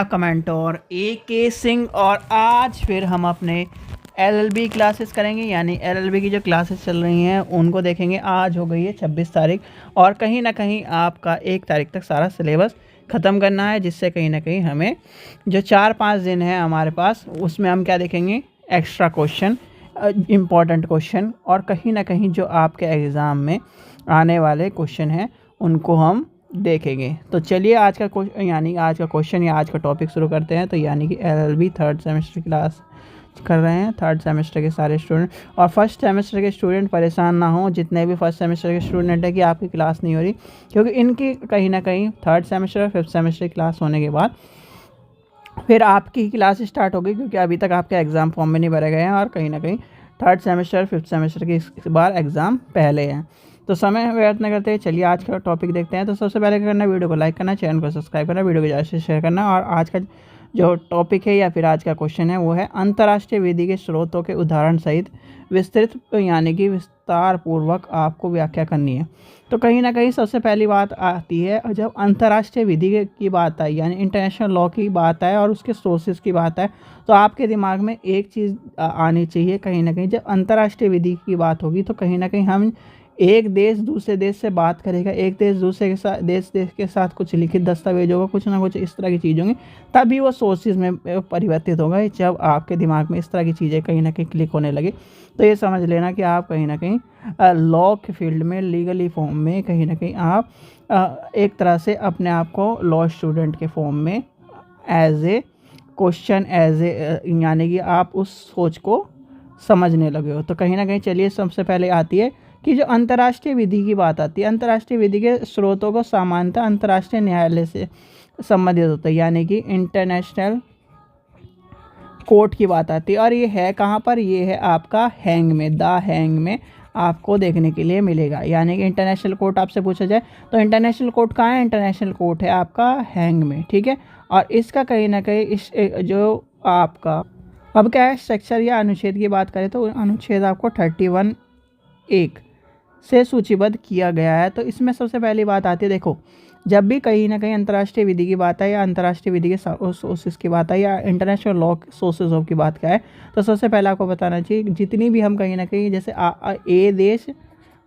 कमेंटोर ए के सिंह और आज फिर हम अपने एलएलबी क्लासेस करेंगे। यानी एलएलबी की जो क्लासेस चल रही हैं उनको देखेंगे। आज हो गई है 26 तारीख और कहीं ना कहीं आपका 1 तारीख तक सारा सिलेबस ख़त्म करना है, जिससे कहीं ना कहीं हमें जो 4-5 दिन है हमारे पास उसमें हम क्या देखेंगे, एक्स्ट्रा क्वेश्चन, इम्पॉर्टेंट क्वेश्चन और कहीं ना कहीं जो आपके एग्ज़ाम में आने वाले क्वेश्चन हैं उनको हम देखेंगे। तो चलिए आज का क्वेश्चन या आज का टॉपिक शुरू करते हैं। तो यानी कि एलएलबी थर्ड सेमेस्टर की क्लास कर रहे हैं, थर्ड सेमेस्टर के सारे स्टूडेंट और फर्स्ट सेमेस्टर के स्टूडेंट परेशान ना हो। जितने भी फर्स्ट सेमेस्टर के स्टूडेंट है कि आपकी क्लास नहीं हो रही, क्योंकि इनकी कहीं ना कहीं थर्ड सेमेस्टर और फिफ्थ सेमेस्टर की क्लास होने के बाद फिर आपकी ही क्लास स्टार्ट होगी, क्योंकि अभी तक आपके एग्ज़ाम फॉर्म में नहीं भरे गए हैं और कहीं ना कहीं थर्ड सेमेस्टर फिफ्थ सेमेस्टर के इस बार एग्ज़ाम पहले हैं। तो समय व्यर्थ न करते चलिए आज का टॉपिक देखते हैं। तो सबसे पहले क्या करना, वीडियो को लाइक करना, चैनल को सब्सक्राइब करना, वीडियो को ज़्यादा से शेयर करना। और आज का जो टॉपिक है या फिर आज का क्वेश्चन है वो है अंतर्राष्ट्रीय विधि के स्रोतों के उदाहरण सहित विस्तृत यानी कि विस्तार पूर्वक आपको व्याख्या करनी है। तो कहीं ना कहीं सबसे पहली बात आती है, जब अंतर्राष्ट्रीय विधि की बात आई यानी इंटरनेशनल लॉ की बात है और उसके सोर्सेज की बात है, तो आपके दिमाग में एक चीज़ आनी चाहिए। कहीं ना कहीं जब अंतर्राष्ट्रीय विधि की बात होगी तो कहीं ना कहीं हम एक देश दूसरे देश से बात करेगा, एक देश दूसरे के साथ देश के साथ कुछ लिखित दस्तावेज होगा, कुछ ना कुछ इस तरह की चीज़ होंगी, तभी वो सोर्सेज में परिवर्तित होगा। जब आपके दिमाग में इस तरह की चीज़ें कहीं ना कहीं क्लिक होने लगे तो ये समझ लेना कि आप कहीं ना कहीं लॉ के फील्ड में, लीगली फॉर्म में कहीं ना कहीं आप एक तरह से अपने आप को लॉ स्टूडेंट के फॉर्म में एज ए क्वेश्चन, यानी कि आप उस सोच को समझने लगे हो। तो कहीं ना कहीं चलिए सबसे पहले आती है कि जो अंतर्राष्ट्रीय विधि की बात आती है, अंतर्राष्ट्रीय विधि के स्रोतों को सामान्यतः अंतर्राष्ट्रीय न्यायालय से संबंधित होता है, यानी कि इंटरनेशनल कोर्ट की बात आती है। और ये है कहाँ पर, ये है आपका हैंग में, द हैंग में आपको देखने के लिए मिलेगा। यानी कि इंटरनेशनल कोर्ट आपसे पूछा जाए तो इंटरनेशनल कोर्ट कहाँ है, इंटरनेशनल कोर्ट है आपका हैंग में, ठीक है। और इसका कहीं ना कहीं इस जो आपका अब क्या है, सेक्शन या अनुच्छेद की बात करें तो अनुच्छेद आपको 31(1) से सूचीबद्ध किया गया है। तो इसमें सबसे पहली बात आती है, देखो जब भी कहीं ना कहीं अंतर्राष्ट्रीय विधि की बात है या अंतर्राष्ट्रीय विधि के सोर्सेज की बात है या इंटरनेशनल लॉ सोर्सेज ऑफ की बात क्या है, तो सबसे पहले आपको बताना चाहिए जितनी भी हम कहीं ना कहीं जैसे ए देश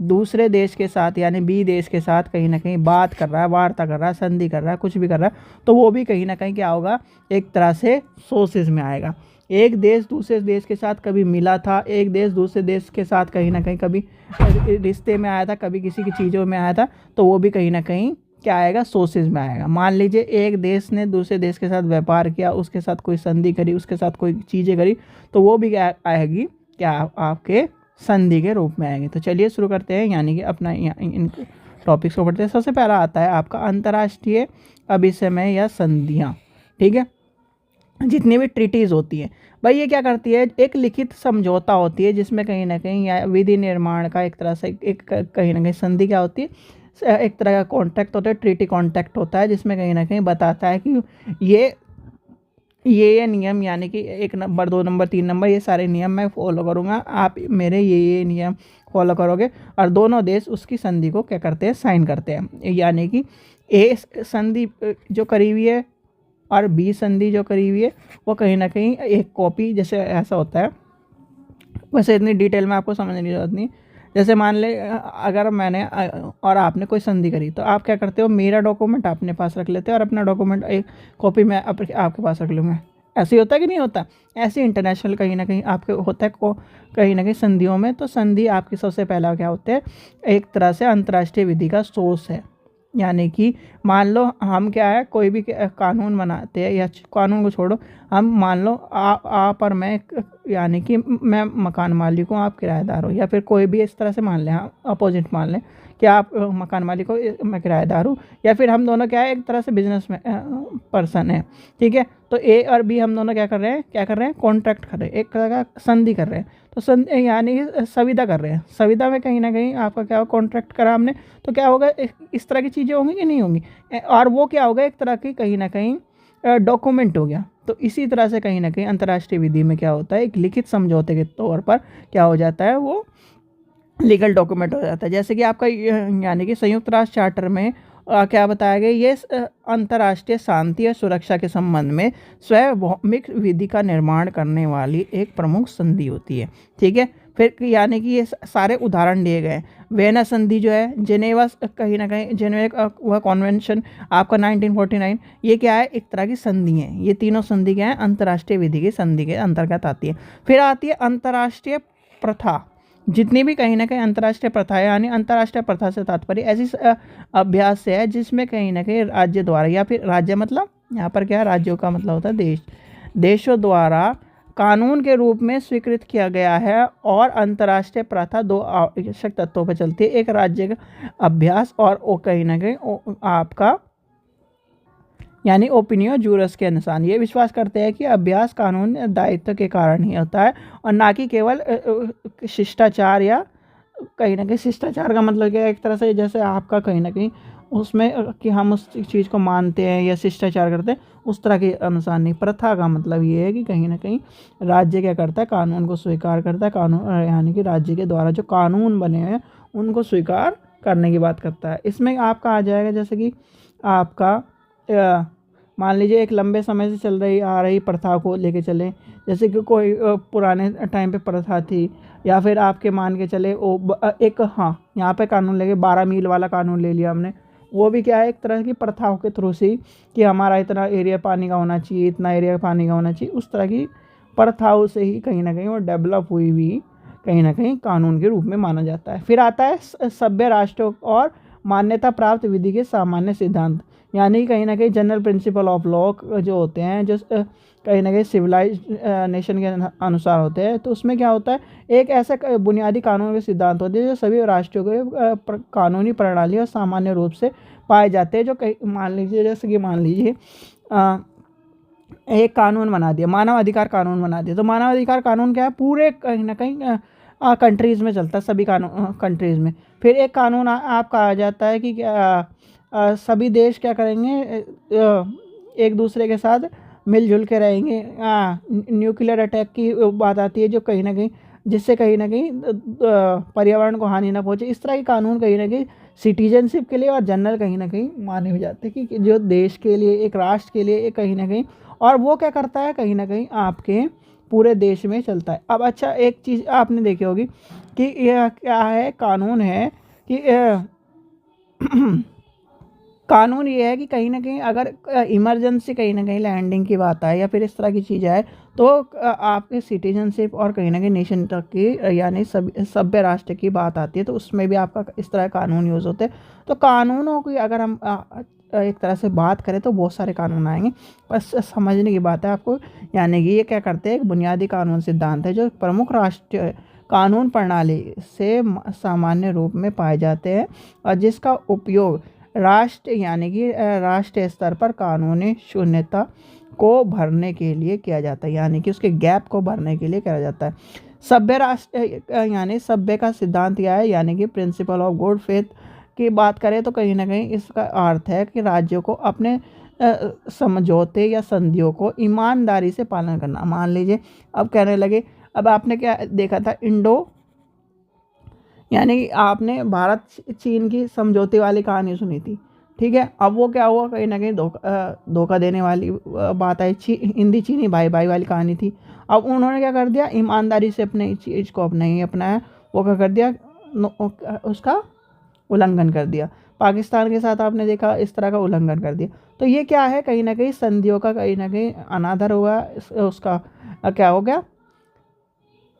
दूसरे देश के साथ यानी बी देश के साथ कहीं ना कहीं बात कर रहा है, वार्ता कर रहा है, संधि कर रहा है, कुछ भी कर रहा है, तो वो भी कहीं ना कहीं क्या होगा, एक तरह से सोर्सेज में आएगा। एक देश दूसरे देश के साथ कभी मिला था, एक देश दूसरे देश के साथ कहीं ना कहीं कभी रिश्ते में आया था, कभी किसी की चीज़ों में आया था, तो वो भी कहीं ना कहीं क्या आएगा, सोर्सेज में आएगा। मान लीजिए एक देश ने दूसरे देश के साथ व्यापार किया, उसके साथ कोई संधि करी, उसके साथ कोई चीज़ें करी, तो वो भी क्या आएगी, क्या आपके संधि के रूप में आएंगे। तो चलिए शुरू करते हैं, यानी कि अपना इन टॉपिक्स को पढ़ते हैं। सबसे पहला आता है आपका अंतर्राष्ट्रीय अभिसमय या संधियाँ, ठीक है। जितनी भी ट्रीटीज़ होती है भाई, ये क्या करती है, एक लिखित समझौता होती है जिसमें कहीं ना कहीं या विधि निर्माण का एक तरह से एक कहीं ना कहीं संधि क्या होती है, एक तरह का कॉन्ट्रैक्ट होता है, ट्रीटी कॉन्ट्रैक्ट होता है, जिसमें कहीं ना कहीं बताता है कि ये नियम, यानी कि 1 नंबर 2 नंबर 3 नंबर ये सारे नियम मैं फॉलो करूँगा, आप मेरे ये नियम फॉलो करोगे, और दोनों देश उसकी संधि को क्या करते हैं, साइन करते हैं। यानी कि ए संधि जो करी हुई है और बी संधि जो करी हुई है वो कहीं ना कहीं एक कॉपी, जैसे ऐसा होता है, वैसे इतनी डिटेल में आपको समझने की जरूरत नहीं। जैसे मान ले अगर मैंने और आपने कोई संधि करी, तो आप क्या करते हो, मेरा डॉक्यूमेंट अपने पास रख लेते हो और अपना डॉक्यूमेंट एक कॉपी में आपके पास रख लूँगा। ऐसे ही होता है कि नहीं होता, ऐसे इंटरनेशनल कहीं ना कहीं आपके होता है कहीं ना कहीं संधियों में। तो संधि आपकी सबसे पहला क्या होता है, एक तरह से अंतर्राष्ट्रीय विधि का सोर्स है। यानी कि मान लो हम क्या है, कोई भी कानून बनाते हैं, या कानून को छोड़ो, हम मान लो आप और मैं, यानी कि मैं मकान मालिक हूँ, आप किराएदार हो, या फिर कोई भी इस तरह से मान लें, हाँ अपोजिट मान लें कि आप मकान मालिक हो, मैं किराएदार हूँ, या फिर हम दोनों क्या है, एक तरह से बिजनेस में पर्सन है, ठीक है। तो ए और बी हम दोनों क्या कर रहे हैं, कॉन्ट्रैक्ट कर रहे हैं, एक तरह का संधि कर रहे हैं। तो संधि यानी कि संविदा कर रहे हैं, संविदा में कहीं ना कहीं आपका क्या होगा, कॉन्ट्रैक्ट करा हमने, तो क्या होगा, इस तरह की चीज़ें होंगी कि नहीं होंगी, और वो क्या होगा, एक तरह की कहीं ना कहीं डॉक्यूमेंट हो गया। तो इसी तरह से कहीं ना कहीं अंतर्राष्ट्रीय विधि में क्या होता है, एक लिखित समझौते के तौर पर क्या हो जाता है, वो लीगल डॉक्यूमेंट हो जाता है। जैसे कि आपका यानी कि संयुक्त राष्ट्र चार्टर में क्या बताया गया, ये अंतर्राष्ट्रीय शांति और सुरक्षा के संबंध में सार्वभौमिक विधि का निर्माण करने वाली एक प्रमुख संधि होती है। ठीक है, फिर यानी कि ये सारे उदाहरण दिए गए हैं। वेना संधि जो है, जेनेवा कहीं ना कहीं जेनेवा वह कॉन्वेंशन आपका 1949, ये क्या है, एक तरह की संधि है। ये तीनों संधि क्या है, अंतर्राष्ट्रीय विधि की संधि के अंतर्गत आती है। फिर आती है अंतर्राष्ट्रीय प्रथा। जितनी भी कहीं ना कहीं अंतर्राष्ट्रीय प्रथा है, यानी अंतर्राष्ट्रीय प्रथा से तात्पर्य ऐसी अभ्यास से है जिसमें कहीं ना कहीं राज्य द्वारा, या फिर राज्य मतलब यहाँ पर क्या है, राज्यों का मतलब होता है देश, देशों द्वारा कानून के रूप में स्वीकृत किया गया है। और अंतर्राष्ट्रीय प्रथा दो आवश्यक तत्वों पर चलती है, एक राज्य का अभ्यास और वो कहीं ना कहीं आपका यानी ओपिनियो जूरस के अनुसार ये विश्वास करते हैं कि अभ्यास कानून दायित्व के कारण ही होता है और ना कि केवल शिष्टाचार, या कहीं ना कहीं शिष्टाचार का मतलब क्या है, एक तरह से जैसे आपका कहीं ना कहीं उसमें कि हम उस चीज़ को मानते हैं या शिष्टाचार करते हैं, उस तरह के अनुसार नहीं। प्रथा का मतलब ये है कि कहीं ना कहीं राज्य क्या करता है, कानून को स्वीकार करता है, कानून यानी कि राज्य के द्वारा जो कानून बने हैं उनको स्वीकार करने की बात करता है। इसमें आपका आ जाएगा जैसे कि आपका मान लीजिए एक लंबे समय से चल रही आ रही प्रथा को लेके चलें, जैसे कि कोई पुराने टाइम पे प्रथा थी, या फिर आपके मान के चले एक, हाँ यहाँ पे कानून लेके 12 मील वाला कानून ले लिया हमने, वो भी क्या है, एक तरह की प्रथाओं के थ्रू से कि हमारा इतना एरिया पानी का होना चाहिए, इतना एरिया पानी का होना चाहिए, उस तरह की प्रथाओं से ही कहीं ना कहीं वो डेवलप हुई भी कहीं ना कहीं कानून के रूप में माना जाता है। फिर आता है सभ्य राष्ट्रों और मान्यता प्राप्त विधि के सामान्य सिद्धांत, यानी कहीं ना कहीं जनरल प्रिंसिपल ऑफ लॉ जो होते हैं, जो कहीं ना कहीं सिविलाइज नेशन के अनुसार होते हैं। तो उसमें क्या होता है, एक ऐसा बुनियादी कानून के सिद्धांत होते हैं जो सभी राष्ट्रों के कानूनी प्रणाली और सामान्य रूप से पाए जाते हैं। जो कहीं मान लीजिए, जैसे कि मान लीजिए एक कानून बना दिया, मानव अधिकार कानून बना दिया, तो मानव अधिकार कानून क्या है, पूरे कहीं ना कहीं कंट्रीज़ में चलता है, सभी कानून कंट्रीज़ में। फिर एक कानून आपका आ जाता है कि सभी देश क्या करेंगे, एक दूसरे के साथ मिलजुल के रहेंगे। न्यूक्लियर अटैक की बात आती है, जो कहीं ना कहीं जिससे कहीं ना कहीं पर्यावरण को हानि ना पहुंचे। इस तरह के कानून कहीं ना कहीं सिटीजनशिप के लिए और जनरल कहीं ना कहीं माने हो जाते हैं कि जो देश के लिए, एक राष्ट्र के लिए, एक कहीं ना कहीं, और वो क्या करता है, कहीं ना कहीं आपके पूरे देश में चलता है। अब अच्छा, एक चीज़ आपने देखी होगी कि यह क्या है, कानून है कि कानून ये है कि कहीं ना कहीं अगर इमरजेंसी कहीं ना कहीं लैंडिंग की बात आए या फिर इस तरह की चीज़ आए, तो आपके सिटीजनशिप और कहीं ना कहीं नेशन तक की, यानी सभ्य राष्ट्र की बात आती है, तो उसमें भी आपका इस तरह कानून यूज़ होते हैं। तो कानूनों की अगर हम एक तरह से बात करें तो बहुत सारे कानून आएंगे, बस समझने की बात है आपको। यानी कि ये क्या करते हैं, एक बुनियादी कानून सिद्धांत है जो प्रमुख राष्ट्रीय कानून प्रणाली से सामान्य रूप में पाए जाते हैं और जिसका उपयोग राष्ट्र यानी कि राष्ट्रीय स्तर पर कानूनी शून्यता को भरने के लिए किया जाता है, यानी कि उसके गैप को भरने के लिए किया जाता है। सभ्य राष्ट्र यानी सभ्य का सिद्धांत क्या है, यानी कि प्रिंसिपल ऑफ गुड फेथ की बात करें तो कहीं ना कहीं इसका अर्थ है कि राज्यों को अपने समझौते या संधियों को ईमानदारी से पालन करना। मान लीजिए अब कहने लगे, अब आपने क्या देखा था, यानी कि आपने भारत चीन की समझौते वाली कहानी सुनी थी, ठीक है। अब वो क्या हुआ, कहीं ना कहीं धोखा देने वाली बात आई, हिंदी चीनी भाई भाई वाली कहानी थी। अब उन्होंने क्या कर दिया, ईमानदारी से अपने चीज़ को नहीं अपनाया, वो क्या कर दिया, उसका उल्लंघन कर दिया। पाकिस्तान के साथ आपने देखा इस तरह का उल्लंघन कर दिया। तो ये क्या है, कहीं ना कहीं संधियों का कहीं ना कहीं अनादर हुआ, उसका क्या हो गया,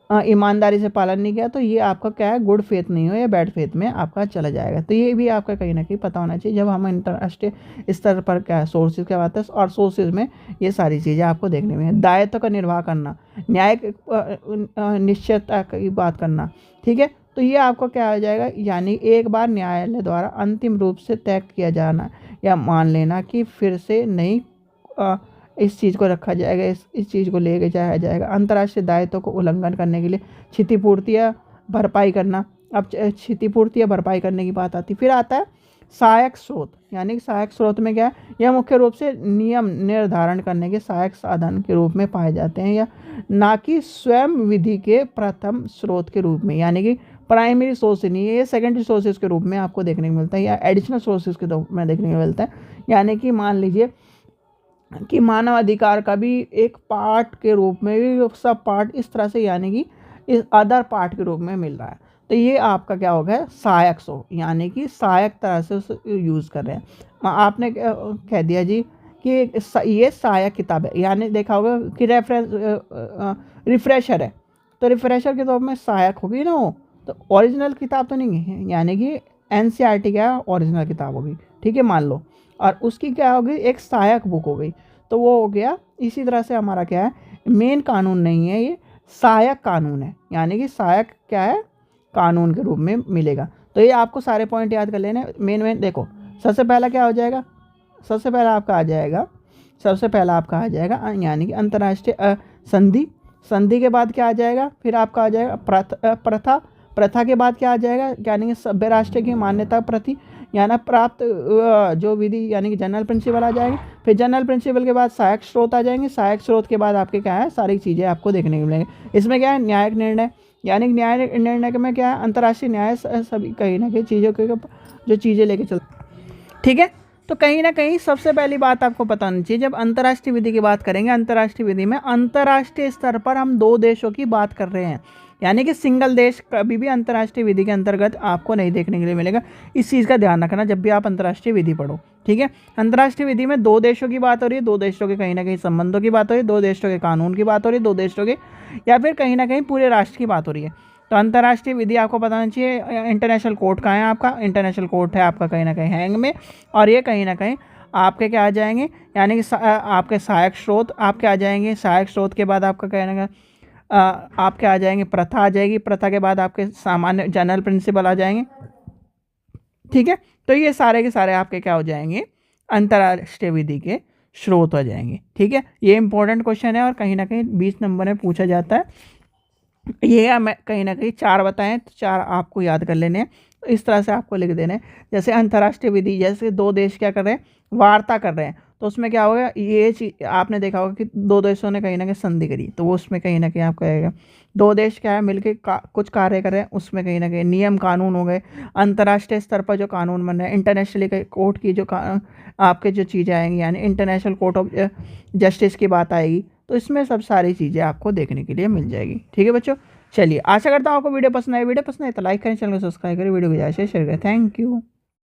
ईमानदारी से पालन नहीं किया। तो ये आपका क्या है, गुड फेथ नहीं हो या बैड फेथ में आपका चला जाएगा। तो ये भी आपका कहीं ना कहीं पता होना चाहिए जब हम अंतर्राष्ट्रीय स्तर पर क्या है, सोर्सेज क्या बात है, और सोर्सेज में ये सारी चीज़ें आपको देखने में। दायित्व का निर्वाह करना, न्यायिक निश्चितता की बात करना, ठीक है। तो ये आपको क्या हो जाएगा, यानी एक बार न्यायालय द्वारा अंतिम रूप से तय किया जाना या मान लेना कि फिर से नहीं इस चीज़ को रखा जाएगा, इस चीज़ को लेके जाया जाएगा। अंतर्राष्ट्रीय दायित्व को उल्लंघन करने के लिए क्षतिपूर्ति या भरपाई करना। अब क्षतिपूर्ति या भरपाई करने की बात आती, फिर आता है सहायक स्रोत, यानी कि सहायक स्रोत में क्या है, यह मुख्य रूप से नियम निर्धारण करने के सहायक साधन के रूप में पाए जाते हैं या ना कि स्वयं विधि के प्रथम स्रोत के रूप में। यानी कि प्राइमरी सोर्स नहीं है, ये सेकेंडरी सोर्सेज के रूप में आपको देखने को मिलता है या एडिशनल सोर्सेज के रूप में देखने को मिलता है। यानी कि मान लीजिए कि मानव अधिकार का भी एक पार्ट के रूप में भी सब पार्ट इस तरह से, यानी कि इस अदर पार्ट के रूप में मिल रहा है। तो ये आपका क्या हो गया, सहायक सो, यानी कि सहायक तरह से उसे यूज़ कर रहे हैं। आपने कह दिया जी कि ये सहायक किताब है, यानी देखा होगा कि रिफ्रेशर है, तो रिफ्रेशर के तौर में सहायक होगी ना वो, तो ओरिजिनल किताब तो नहीं है, यानी कि एनसीईआरटी क्या ओरिजिनल किताब होगी, ठीक है, मान लो, और उसकी क्या होगी, एक सहायक बुक हो गई, तो वो हो गया। इसी तरह से हमारा क्या है, मेन कानून नहीं है, ये सहायक कानून है, यानी कि सहायक क्या है, कानून के रूप में मिलेगा। तो ये आपको सारे पॉइंट याद कर लेने। मेन देखो, सबसे पहला क्या हो जाएगा, सबसे पहला आपका आ जाएगा यानी कि अंतर्राष्ट्रीय संधि। संधि के बाद क्या आ जाएगा, फिर आपका आ जाएगा प्रथा। प्रथा के बाद क्या आ जाएगा, यानी कि सभ्य राष्ट्र की मान्यता प्रति यानी प्राप्त जो विधि, यानी कि जनरल प्रिंसिपल आ जाएंगे। फिर जनरल प्रिंसिपल के बाद सहायक स्रोत आ जाएंगे। सहायक स्रोत के बाद आपके क्या है, सारी चीज़ें आपको देखने को मिलेंगे। इसमें क्या है, न्यायिक निर्णय, यानी कि न्यायिक निर्णय में क्या है, अंतर्राष्ट्रीय न्याय सभी कहीं ना कहीं चीज़ों के जो चीज़ें लेके चलते, ठीक है। तो कहीं ना कहीं सबसे पहली बात आपको पता होनी चाहिए, जब अंतर्राष्ट्रीय विधि की बात करेंगे, अंतर्राष्ट्रीय विधि में अंतर्राष्ट्रीय स्तर पर हम 2 देशों की बात कर रहे हैं, यानी कि सिंगल देश कभी भी अंतर्राष्ट्रीय विधि के अंतर्गत आपको नहीं देखने के लिए मिलेगा। इस चीज़ का ध्यान रखना जब भी आप अंतर्राष्ट्रीय विधि पढ़ो, ठीक है। अंतर्राष्ट्रीय विधि में 2 देशों की बात हो रही है, 2 देशों के कहीं ना कहीं संबंधों की बात हो रही है, 2 देशों के कानून की बात हो रही है, 2 देशों के या फिर कहीं ना कहीं पूरे राष्ट्र की बात हो रही है। तो अंतर्राष्ट्रीय विधि आपको पता होना चाहिए। इंटरनेशनल कोर्ट कहाँ है आपका, इंटरनेशनल कोर्ट है आपका कहीं ना कहीं हैंग में, और ये कहीं ना कहीं आपके क्या आ जाएंगे, यानी कि आपके सहायक स्रोत आपके आ जाएंगे। सहायक स्रोत के बाद आपका कहना आपके आ जाएंगे प्रथा आ जाएगी। प्रथा के बाद आपके सामान्य जनरल प्रिंसिपल आ जाएंगे, ठीक है। तो ये सारे के सारे आपके क्या हो जाएंगे, अंतर्राष्ट्रीय विधि के स्रोत हो जाएंगे, ठीक है। ये इंपॉर्टेंट क्वेश्चन है और कहीं ना कहीं 20 नंबर में पूछा जाता है। ये मैं कहीं ना कहीं 4 बताएं तो 4 आपको याद कर लेने हैं। तो इस तरह से आपको लिख देने हैं। जैसे अंतर्राष्ट्रीय विधि, जैसे 2 देश क्या कर रहे हैं, वार्ता कर रहे हैं, तो उसमें क्या होगा, ये चीज आपने देखा होगा कि 2 देशों ने कहीं ना कहीं संधि करी, तो वो उसमें कहीं ना कहीं आपको आएगा 2 देश क्या है मिलके कुछ कार्य कर रहे हैं, उसमें कहीं ना कहीं नियम कानून हो गए। अंतर्राष्ट्रीय स्तर पर जो कानून बन रहे हैं, इंटरनेशनली कोर्ट की जो आपके जो चीज़ें आएंगी, यानी इंटरनेशनल कोर्ट ऑफ जस्टिस की बात आएगी। तो इसमें सब सारी चीज़ें आपको देखने के लिए मिल जाएगी, ठीक है बच्चों। चलिए, आशा करता हूँ आपको वीडियो पसंद आए। वीडियो पसंद आए तो लाइक करें, चैनल को सब्सक्राइब करें, वीडियो को ज़्यादा शेयर करें। Thank you.